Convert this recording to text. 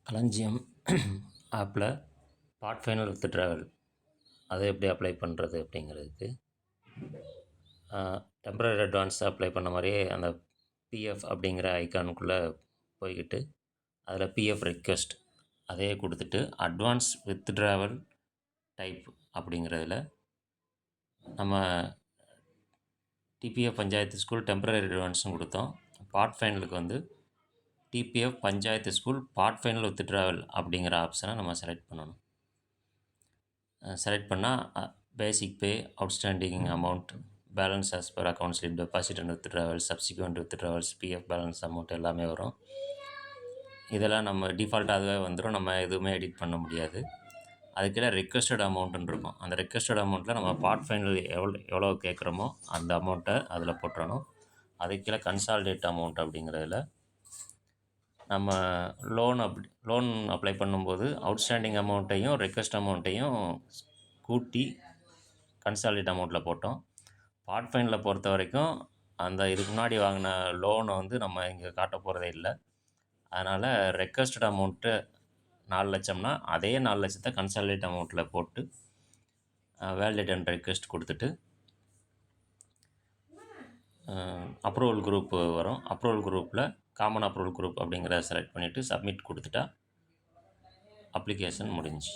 களஞ்சியம் ஆப்பில் part final with travel அதை எப்படி அப்ளை பண்ணுறது அப்படிங்கிறதுக்கு டெம்பரரி அட்வான்ஸ் அப்ளை பண்ண மாதிரியே அந்த பிஎஃப் அப்படிங்கிற ஐக்கானுக்குள்ளே போய்கிட்டு அதில் பிஎஃப் ரெக்வெஸ்ட் அதையே கொடுத்துட்டு அட்வான்ஸ் வித் ட்ராவல் டைப் அப்படிங்கிறதுல நம்ம டிபிஎஃப் பஞ்சாயத்து ஸ்கூல் டெம்பரரி அட்வான்ஸும் கொடுத்தோம். பார்ட் ஃபைனலுக்கு வந்து TPF panchayat school part final with travel அப்படிங்கிற ஆப்ஷனை நம்ம செலக்ட் பண்ணணும். செலக்ட் பண்ணால் basic pay, outstanding amount, balance as per account slip, deposit and with travel, subsequent with travels, PF balance amount எல்லாமே வரும். இதெல்லாம் நம்ம டிஃபால்ட்டாக அதுவே வந்துடும். நம்ம எதுவுமே எடிட் பண்ண முடியாது. அதுக்கீழே ரெக்வெஸ்டட் அமௌண்ட்டுன்னு இருக்கும். அந்த ரெக்வெஸ்டட் அமௌண்ட்டில் நம்ம பார்ட் ஃபைனல் எவ்வளோ கேட்குறோமோ அந்த அமௌண்ட்டை அதில் போட்டுறணும். அதுக்கு கீழே கன்சாலிடேட் அமௌண்ட் அப்படிங்கிறதுல நம்ம லோன் அப்ளை பண்ணும்போது அவுட்ஸ்டாண்டிங் அமௌண்ட்டையும் ரெக்வெஸ்ட் அமௌண்ட்டையும் கூட்டி கன்சாலிடேட் அமௌண்ட்டில் போட்டோம். பார்ட் ஃபைனலில் பொறுத்த வரைக்கும் அந்த இதுக்கு முன்னாடி வாங்கின லோனை வந்து நம்ம இங்கே காட்ட போகிறதே இல்லை. அதனால் ரெக்வெஸ்டட் அமௌண்ட்டு 4 லட்சம்னா அதே 4 லட்சத்தை கன்சாலிடேட் அமௌண்ட்டில் போட்டு வேலிடேட் அண்ட் ரெக்வெஸ்ட் கொடுத்துட்டு அப்ரூவல் குரூப்பு வரும். அப்ரூவல் குரூப்பில் காமன் அப்ரூவல் குரூப் அப்படிங்கிறத செலக்ட் பண்ணிவிட்டு சப்மிட் கொடுத்துட்டா அப்ளிகேஷன் முடிஞ்சு.